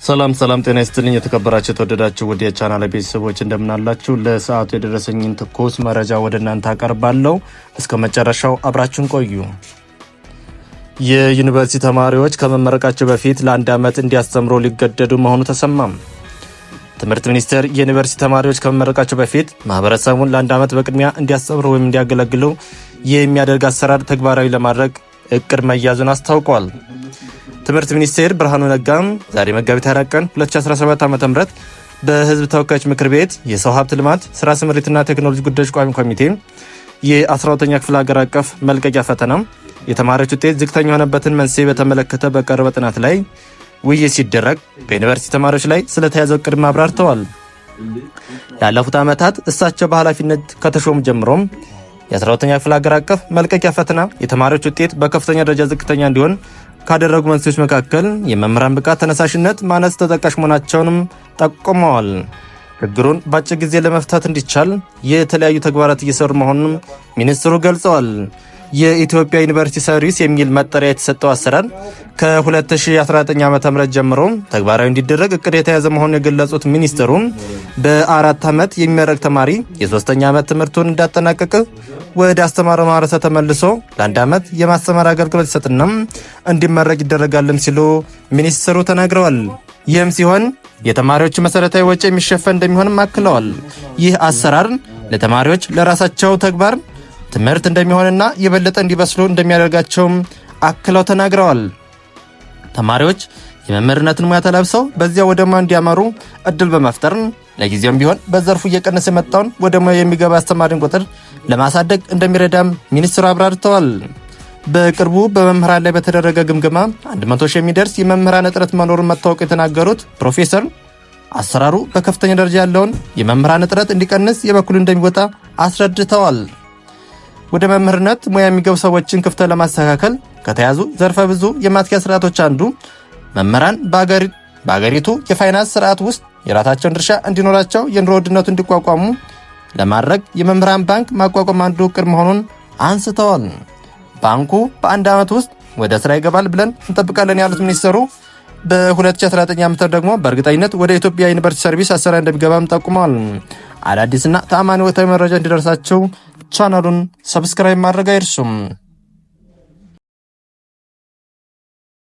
ሰላም ጤና ይስጥልኝ የተከበራችሁ ተወደዳችሁ ወደ ቻናል ቤተሰቦች እንደምን አላችሁ? ለሰዓቱ የደረሰኝን ትኩስ መረጃ ወደ እናንተ አቀርባለሁ። እስከ መጨረሻው አብራችሁን ቆዩ። የዩኒቨርሲቲ ተማሪዎች ከመመረቃቸው በፊት ለአንድ ዓመት እንዲያስተምሩ ሊገደዱ መሆኑ ተሰማም። ትምህርት ሚኒስቴር የዩኒቨርሲቲ ተማሪዎች ከመመረቃቸው በፊት ማህበረሰቡን ለአንድ ዓመት በቅድሚያ እንዲያስተምሩ ወይም እንዲያገለግሉ የሚያደርግ አሰራር ተግባራዊ ለማድረግ እቅድ መያዙን አስታውቋል። ትምህርት ሚኒስቴር ብርሃኑ ነጋም ዛሬ መጋቢት 4 ቀን 2017 ዓ.ም በህዝብ ተወካዮች ምክር ቤት የሰው ሀብት ልማት ስራ ስምሪትና ቴክኖሎጂ ጉዳዮች ቋሚ ኮሚቴ የ12ኛ ክፍል ሀገር አቀፍ መልቀቂያ ፈተና የተማሪዎች ውጤት ዝቅተኛ የሆነበትን መንስኤ በተመለከተ በቀረበ ጥናት ላይ ውይይት ሲደረግ በዩኒቨርሲቲ ተማሪዎች ላይ ስለተያዘው እቅድ አብራርተዋል። ያለፉት ዓመታት እሳቸው በኃላፊነት ከተሾሙ ጀምሮም የ12ኛ ክፍል ሀገር አቀፍ መልቀቂያ ፈተና የተማሪዎች ውጤት በከፍተኛ ደረጃ ዝቅተኛ እንዲሆን ካደረጉ መንስኤዎች መካከል የመምህራን ብቃት ተነሳሽነት ማነስ ተጠቃሽ መሆናቸውንም ጠቁመዋል። ችግሩን በአጭር ጊዜ ለመፍታት እንዲቻል የተለያዩ ተግባራት እየሰሩ መሆኑንም ሚኒስትሩ ገልጸዋል። የኢትዮጵያ ዩኒቨርሲቲ ሰርቪስ የሚል መጠሪያ የተሰጠው አሰራር ከ2019 ዓ.ም ጀምሮ ተግባራዊ እንዲደረግ እቅድ የተያዘ መሆኑን የገለጹት ሚኒስትሩ በ4 ዓመት የሚመረቅ ተማሪ የ3ኛ ዓመት ትምህርቱን እንዳጠናቀቀ ወደ አስተማሪው ማህበረሰብ ተመልሶ ለአንድ ዓመት የማስተማር አገልግሎት ይሰጥና እንዲመረቅ ይደረጋልም ሲሉ ሚኒስትሩ ተናግረዋል። ይህም ሲሆን የተማሪዎች መሰረታዊ ወጪ የሚሸፈን እንደሚሆንም አክለዋል። ይህ አሰራር ለተማሪዎች ለራሳቸው ተግባር ትምህርት እንደሚሆንና የበለጠ እንዲበስሉ እንደሚያደርጋቸውም አክለው ተናግረዋል። ተማሪዎች የመምህርነትን ሙያ ተላብሰው በዚያ ወደ ሙያ እንዲያመሩ እድል በመፍጠር ለጊዜውም ቢሆን በዘርፉ እየቀነሰ የመጣውን ወደ ሙያ የሚገባ አስተማሪን ቁጥር ለማሳደግ እንደሚረዳም ሚኒስትሩ አብራርተዋል። በቅርቡ በመምህራን ላይ በተደረገ ግምገማ 100 ሺህ የሚደርስ የመምህራን እጥረት መኖሩን መታወቁ የተናገሩት ፕሮፌሰር አሰራሩ በከፍተኛ ደረጃ ያለውን የመምህራን እጥረት እንዲቀንስ የበኩሉ እንደሚወጣ አስረድተዋል። ወደ መምህርነት ሙያ የሚገቡ ሰዎችን ክፍተት ለማስተካከል ከተያዙ ዘርፈ ብዙ የማትኪያ ስርዓቶች አንዱ መምህራን በአገሪቱ የፋይናንስ ስርዓት ውስጥ የራሳቸውን ድርሻ እንዲኖራቸው የኑሮ ውድነቱ እንዲቋቋሙ ለማድረግ የመምህራን ባንክ ማቋቋም አንዱ እቅድ መሆኑን አንስተዋል። ባንኩ በአንድ ዓመት ውስጥ ወደ ስራ ይገባል ብለን እንጠብቃለን ያሉት ሚኒስትሩ በ2019 ዓ.ም ደግሞ በእርግጠኝነት ወደ ኢትዮጵያ ዩኒቨርሲቲ ሰርቪስ አሰራር እንደሚገባም ጠቁመዋል። አዳዲስና ተአማኒ ወቅታዊ መረጃ እንዲደርሳቸው ቻናሉን ሰብስክራይብ ማድረግ አይርሱም።